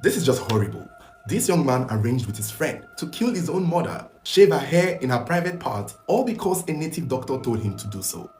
This is just horrible. This young man arranged with his friend to kill his own mother, shave her hair in her private part, all because a native doctor told him to do so.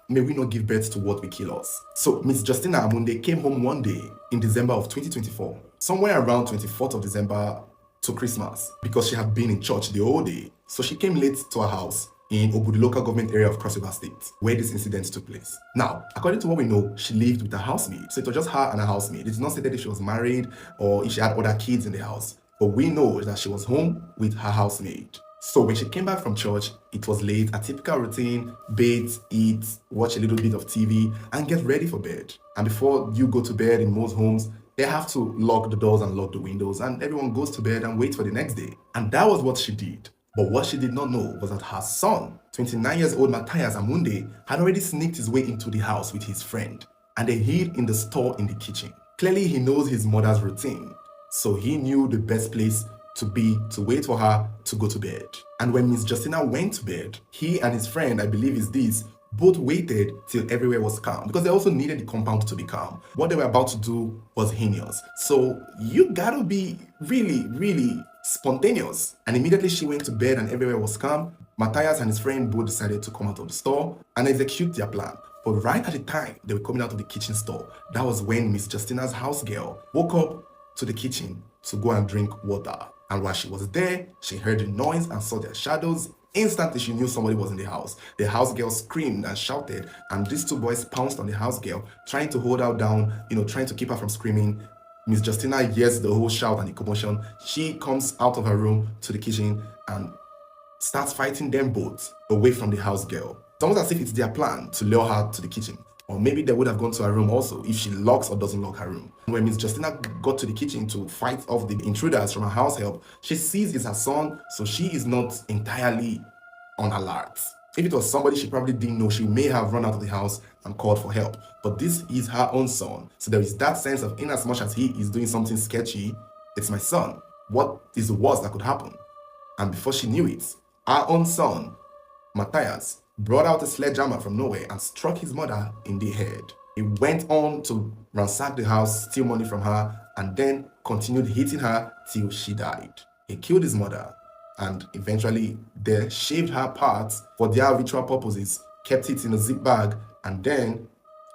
May we not give birth to what will kill us. So Miss Justina Amunde came home one day in December of 2024, somewhere around 24th of December to Christmas, because she had been in church the whole day. So she came late to her house in Obudu local government area of Cross River State, where this incident took place. Now, according to what we know, she lived with her housemaid. So it was just her and her housemaid. It is not stated if she was married or if she had other kids in the house. But we know that she was home with her housemaid. So when she came back from church, it was late, a typical routine: bathe, eat, watch a little bit of TV, and get ready for bed. And before you go to bed in most homes, they have to lock the doors and lock the windows, and everyone goes to bed and waits for the next day. And that was what she did. But what she did not know was that her son, 29 years old Matthias Amunde, had already sneaked his way into the house with his friend, and they hid in the store in the kitchen. Clearly, he knows his mother's routine, so he knew the best place to be to wait for her to go to bed. And when Miss Justina went to bed, he and his friend, I believe is this, both waited till everywhere was calm, because they also needed the compound to be calm. What they were about to do was heinous. So you gotta be really spontaneous. And immediately she went to bed and everywhere was calm, Matthias and his friend both decided to come out of the store and execute their plan. But right at the time they were coming out of the kitchen store, that was when Miss Justina's house girl woke up to the kitchen to go and drink water. And while she was there, she heard the noise and saw their shadows. Instantly, she knew somebody was in the house. The house girl screamed and shouted, and these two boys pounced on the house girl, trying to hold her down, trying to keep her from screaming. Miss Justina hears the whole shout and the commotion. She comes out of her room to the kitchen and starts fighting them both away from the house girl. It's almost as if it's their plan to lure her to the kitchen. Or maybe they would have gone to her room also if she locks or doesn't lock her room. When Miss Justina got to the kitchen to fight off the intruders from her house help, she sees it's her son, so she is not entirely on alert. If it was somebody she probably didn't know, she may have run out of the house and called for help. But this is her own son. So there is that sense of, in as much as he is doing something sketchy, it's my son. What is the worst that could happen? And before she knew it, our own son, Matthias, brought out a sledgehammer from nowhere and struck his mother in the head. He went on to ransack the house, steal money from her, and then continued hitting her till she died. He killed his mother, and eventually they shaved her parts for their ritual purposes, kept it in a zip bag, and then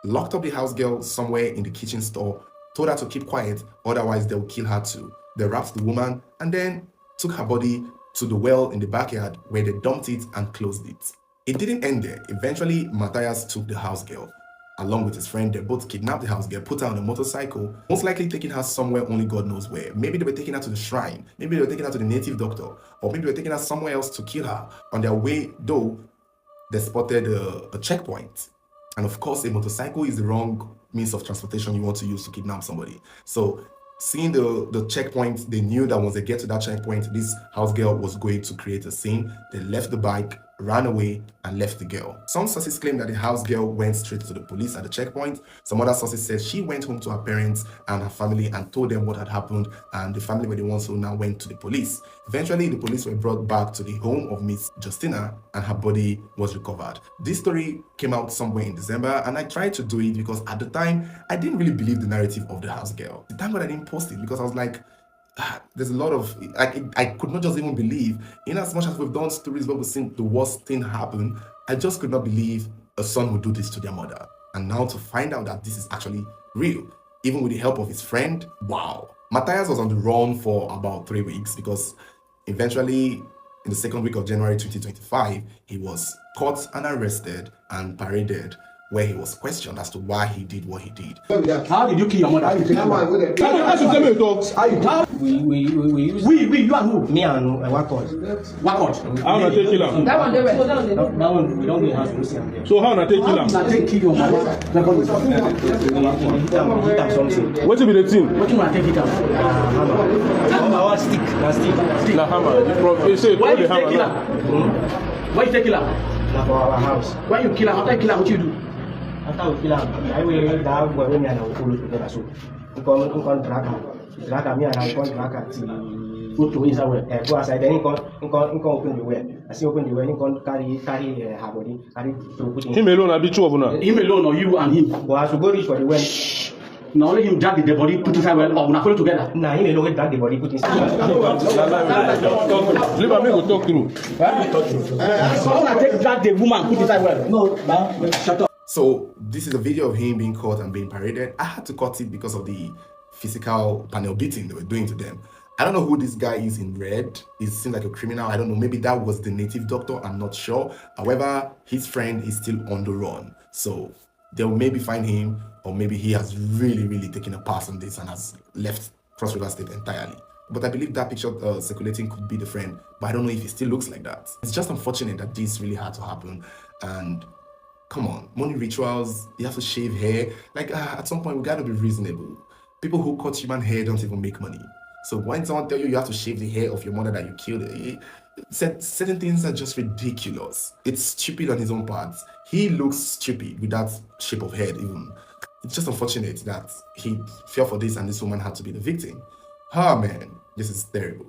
locked up the house girl somewhere in the kitchen store, told her to keep quiet, otherwise they will kill her too. They wrapped the woman and then took her body to the well in the backyard where they dumped it and closed it. It didn't end there. Eventually, Matthias took the house girl. Along with his friend, they both kidnapped the house girl, put her on a motorcycle, most likely taking her somewhere only God knows where. Maybe they were taking her to the shrine, maybe they were taking her to the native doctor, or maybe they were taking her somewhere else to kill her. On their way, though, they spotted a checkpoint. And of course, a motorcycle is the wrong means of transportation you want to use to kidnap somebody. So seeing the checkpoint, they knew that once they get to that checkpoint, this house girl was going to create a scene. They left the bike, ran away, and left the girl. Some sources claim that the house girl went straight to the police at the checkpoint. Some other sources said she went home to her parents and her family and told them what had happened, and the family were the ones who now went to the police. Eventually, the police were brought back to the home of Miss Justina and her body was recovered. This story came out somewhere in December, and I tried to do it because at the time, I didn't really believe the narrative of the house girl. Thank God I didn't post it because I was like, there's a lot of, I could not just even believe, in as much as we've done stories where we've seen the worst thing happen, I just could not believe a son would do this to their mother. And now to find out that this is actually real, even with the help of his friend, wow. Matthias was on the run for about 3 weeks because eventually in the second week of January 2025, he was caught and arrested and paraded, where he was questioned as to why he did what he did. How did you kill your mother? How you tell me dogs? How you you and who? Me and Wakot. How na take kill him? That one we don't have to see him. So how na take kill him? How na take kill your mother? What be the thing? What you want to take it down? Hammer. Stick. Na hammer. You say why you the take kill hammer. her? Why you take kill her? Na for our house. Why you kill her? After you kill her, what you do? After we kill her, I will that boy when I will follow together. So we come drag her. Me and I come drag her till Go to inside where? go outside. Then he come open the way. As he open the way, he come carry her body, carry to put in. Him alone, I be two of them. Him alone or you and him? But as we go reach for the well, Now only him drag the dead body, put inside well, or una follow together. Nah, he may know drag the body, put inside. Leave am make we talk through. So una take drag the woman, put inside well. No, shut up. So this is a video of him being caught and being paraded. I had to cut it because of the physical panel beating they were doing to them. I don't know who this guy is in red. He seems like a criminal. I don't know. Maybe that was the native doctor. I'm not sure. However, his friend is still on the run. So they'll maybe find him, or maybe he has really taken a pass on this and has left Cross River State entirely. But I believe that picture circulating could be the friend. But I don't know if he still looks like that. It's just unfortunate that this really had to happen. And come on, money rituals, you have to shave hair. Like, at some point, we gotta be reasonable. People who cut human hair don't even make money. So when someone tell you have to shave the hair of your mother that you killed, certain things are just ridiculous. It's stupid on his own part. He looks stupid with that shape of head even. It's just unfortunate that he fell for this and this woman had to be the victim. Oh man, this is terrible.